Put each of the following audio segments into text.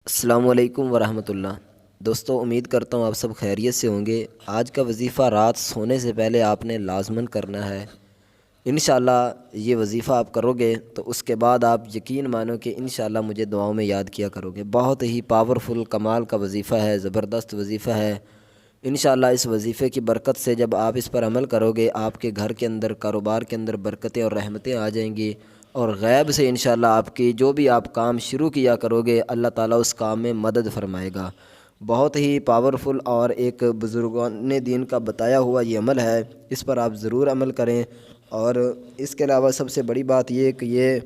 السلام علیکم ورحمۃ اللہ۔ دوستو، امید کرتا ہوں آپ سب خیریت سے ہوں گے۔ آج کا وظیفہ رات سونے سے پہلے آپ نے لازماً کرنا ہے۔ انشاءاللہ یہ وظیفہ آپ کرو گے تو اس کے بعد آپ یقین مانو کہ انشاءاللہ مجھے دعاؤں میں یاد کیا کرو گے۔ بہت ہی پاورفل کمال کا وظیفہ ہے، زبردست وظیفہ ہے۔ انشاءاللہ اس وظیفے کی برکت سے جب آپ اس پر عمل کرو گے، آپ کے گھر کے اندر، کاروبار کے اندر برکتیں اور رحمتیں آ جائیں گی، اور غیب سے انشاءاللہ آپ کی جو بھی آپ کام شروع کیا کرو گے، اللہ تعالیٰ اس کام میں مدد فرمائے گا۔ بہت ہی پاورفل اور ایک بزرگان دین کا بتایا ہوا یہ عمل ہے، اس پر آپ ضرور عمل کریں۔ اور اس کے علاوہ سب سے بڑی بات یہ کہ یہ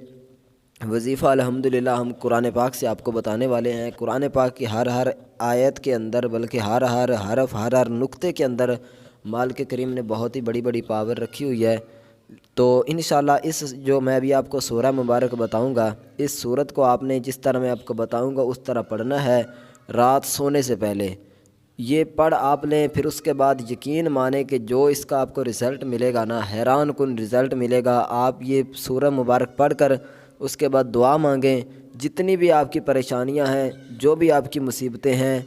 وظیفہ الحمدللہ ہم قرآن پاک سے آپ کو بتانے والے ہیں۔ قرآن پاک کی ہر آیت کے اندر، بلکہ ہر حرف، ہر نقطے کے اندر مالک کریم نے بہت ہی بڑی بڑی پاور رکھی ہوئی ہے۔ تو انشاءاللہ اس جو میں ابھی آپ کو سورہ مبارک بتاؤں گا، اس سورت کو آپ نے جس طرح میں آپ کو بتاؤں گا اس طرح پڑھنا ہے رات سونے سے پہلے۔ یہ پڑھ آپ لیں، پھر اس کے بعد یقین مانیں کہ جو اس کا آپ کو رزلٹ ملے گا نا، حیران کن رزلٹ ملے گا۔ آپ یہ سورہ مبارک پڑھ کر اس کے بعد دعا مانگیں، جتنی بھی آپ کی پریشانیاں ہیں، جو بھی آپ کی مصیبتیں ہیں،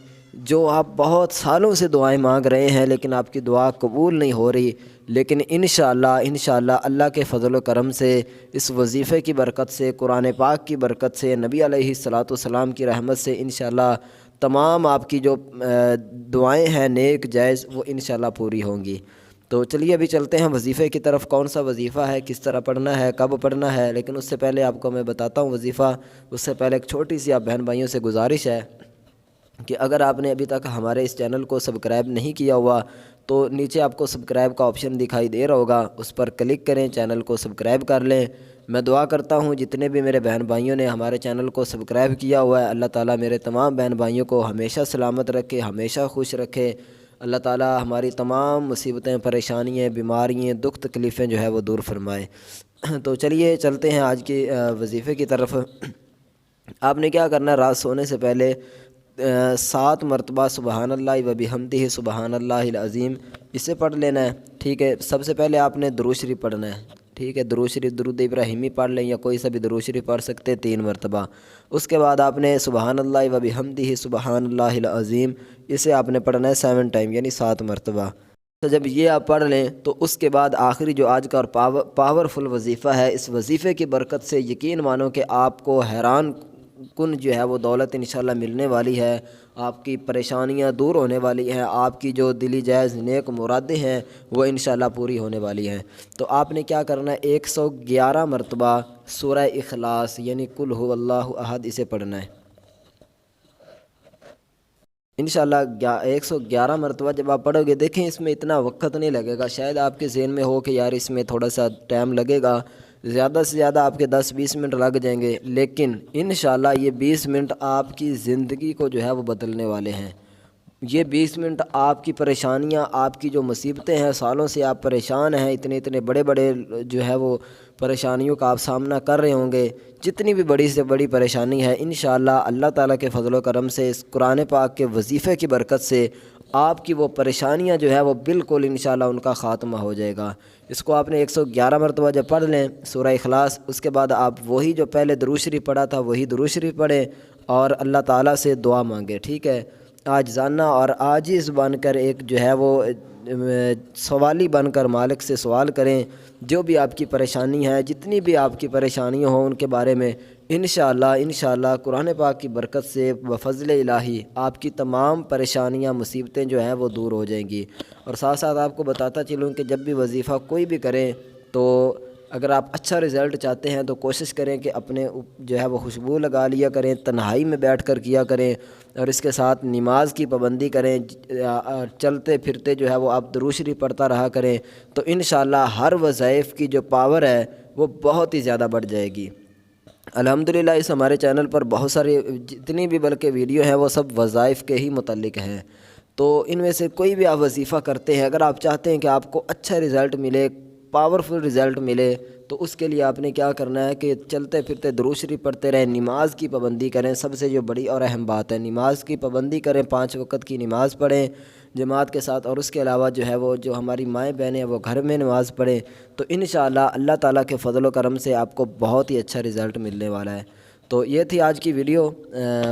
جو آپ بہت سالوں سے دعائیں مانگ رہے ہیں لیکن آپ کی دعا قبول نہیں ہو رہی، لیکن انشاءاللہ اللہ کے فضل و کرم سے، اس وظیفے کی برکت سے، قرآن پاک کی برکت سے، نبی علیہ الصلاۃ والسلام کی رحمت سے انشاءاللہ تمام آپ کی جو دعائیں ہیں نیک جائز، وہ انشاءاللہ پوری ہوں گی۔ تو چلیے ابھی چلتے ہیں وظیفے کی طرف۔ کون سا وظیفہ ہے، کس طرح پڑھنا ہے، کب پڑھنا ہے، لیکن اس سے پہلے آپ کو میں بتاتا ہوں وظیفہ۔ اس سے پہلے ایک چھوٹی سی آپ بہن بھائیوں سے گزارش ہے کہ اگر آپ نے ابھی تک ہمارے اس چینل کو سبسکرائب نہیں کیا ہوا تو نیچے آپ کو سبسکرائب کا آپشن دکھائی دے رہا ہوگا، اس پر کلک کریں، چینل کو سبسکرائب کر لیں۔ میں دعا کرتا ہوں جتنے بھی میرے بہن بھائیوں نے ہمارے چینل کو سبسکرائب کیا ہوا ہے، اللہ تعالیٰ میرے تمام بہن بھائیوں کو ہمیشہ سلامت رکھے، ہمیشہ خوش رکھے۔ اللہ تعالیٰ ہماری تمام مصیبتیں، پریشانیاں، بیماریاں، دکھ تکلیفیں جو ہے وہ دور فرمائے۔ تو چلیے چلتے ہیں آج کے وظیفے کی طرف۔ آپ نے کیا کرنا ہے، رات سونے سے پہلے 7 مرتبہ سبحان اللہ و بحمدہ سبحان اللہ العظیم اسے پڑھ لینا ہے، ٹھیک ہے۔ سب سے پہلے آپ نے درود شریف پڑھنا ہے، ٹھیک ہے۔ درود شریف، درود ابراہیمی پڑھ لیں یا کوئی سا بھی درود شریف پڑھ سکتے ہیں 3 مرتبہ۔ اس کے بعد آپ نے سبحان اللہ و بحمدہ سبحان اللہ العظیم اسے آپ نے پڑھنا ہے 7 ٹائم، یعنی 7 مرتبہ۔ تو جب یہ آپ پڑھ لیں تو اس کے بعد آخری جو آج کا اور پاورفل وظیفہ ہے، اس وظیفے کی برکت سے یقین مانو کہ آپ کو حیران کن جو ہے وہ دولت انشاءاللہ ملنے والی ہے، آپ کی پریشانیاں دور ہونے والی ہیں، آپ کی جو دلی جائز نیک مرادیں ہیں وہ انشاءاللہ پوری ہونے والی ہیں۔ تو آپ نے کیا کرنا ہے، 111 مرتبہ سورہ اخلاص یعنی قل هو اللہ احد اسے پڑھنا ہے انشاءاللہ 111 مرتبہ۔ جب آپ پڑھو گے، دیکھیں اس میں اتنا وقت نہیں لگے گا، شاید آپ کے ذہن میں ہو کہ یار اس میں تھوڑا سا ٹائم لگے گا، زیادہ سے زیادہ آپ کے 10-20 منٹ لگ جائیں گے، لیکن انشاءاللہ یہ 20 منٹ آپ کی زندگی کو جو ہے وہ بدلنے والے ہیں۔ یہ 20 منٹ آپ کی پریشانیاں، آپ کی جو مصیبتیں ہیں، سالوں سے آپ پریشان ہیں، اتنے بڑے جو ہے وہ پریشانیوں کا آپ سامنا کر رہے ہوں گے، جتنی بھی بڑی سے بڑی پریشانی ہے، انشاءاللہ اللہ تعالیٰ کے فضل و کرم سے، اس قرآن پاک کے وظیفے کی برکت سے آپ کی وہ پریشانیاں جو ہے وہ بالکل انشاءاللہ ان کا خاتمہ ہو جائے گا۔ اس کو آپ نے 111 مرتبہ جب پڑھ لیں سورہ اخلاص، اس کے بعد آپ وہی جو پہلے درود شریف پڑھا تھا وہی درود شریف پڑھیں اور اللہ تعالیٰ سے دعا مانگے، ٹھیک ہے۔ عاجزانہ اور عاجز بن کر ایک جو ہے وہ سوالی بن کر مالک سے سوال کریں، جو بھی آپ کی پریشانی ہے، جتنی بھی آپ کی پریشانیاں ہوں ان کے بارے میں انشاءاللہ قرآن پاک کی برکت سے بفضل الہی آپ کی تمام پریشانیاں، مصیبتیں جو ہیں وہ دور ہو جائیں گی۔ اور ساتھ ساتھ آپ کو بتاتا چلوں کہ جب بھی وظیفہ کوئی بھی کریں تو اگر آپ اچھا رزلٹ چاہتے ہیں تو کوشش کریں کہ اپنے جو ہے وہ خوشبو لگا لیا کریں، تنہائی میں بیٹھ کر کیا کریں، اور اس کے ساتھ نماز کی پابندی کریں، چلتے پھرتے جو ہے وہ آپ درود شریف پڑھتا رہا کریں، تو انشاءاللہ ہر وظائف کی جو پاور ہے وہ بہت ہی زیادہ بڑھ جائے گی۔ الحمدللہ اس ہمارے چینل پر بہت سارے جتنی بھی بلکہ ویڈیو ہیں وہ سب وظائف کے ہی متعلق ہیں، تو ان میں سے کوئی بھی آپ وظیفہ کرتے ہیں، اگر آپ چاہتے ہیں کہ آپ کو اچھا رزلٹ ملے، پاورفل رزلٹ ملے، تو اس کے لیے آپ نے کیا کرنا ہے کہ چلتے پھرتے درود شریف پڑھتے رہیں، نماز کی پابندی کریں۔ سب سے جو بڑی اور اہم بات ہے، نماز کی پابندی کریں، 5 وقت کی نماز پڑھیں جماعت کے ساتھ، اور اس کے علاوہ جو ہے وہ جو ہماری مائیں بہنیں ہیں وہ گھر میں نماز پڑھیں، تو انشاءاللہ اللہ تعالیٰ کے فضل و کرم سے آپ کو بہت ہی اچھا رزلٹ ملنے والا ہے۔ تو یہ تھی آج کی ویڈیو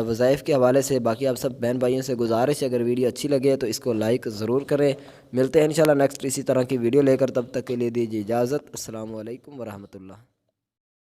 وظائف کے حوالے سے۔ باقی آپ سب بہن بھائیوں سے گزارش ہے، اگر ویڈیو اچھی لگے تو اس کو لائک ضرور کریں۔ ملتے ہیں انشاءاللہ نیکسٹ اسی طرح کی ویڈیو لے کر، تب تک کے لیے دیجیے اجازت۔ السلام علیکم ورحمۃ اللہ۔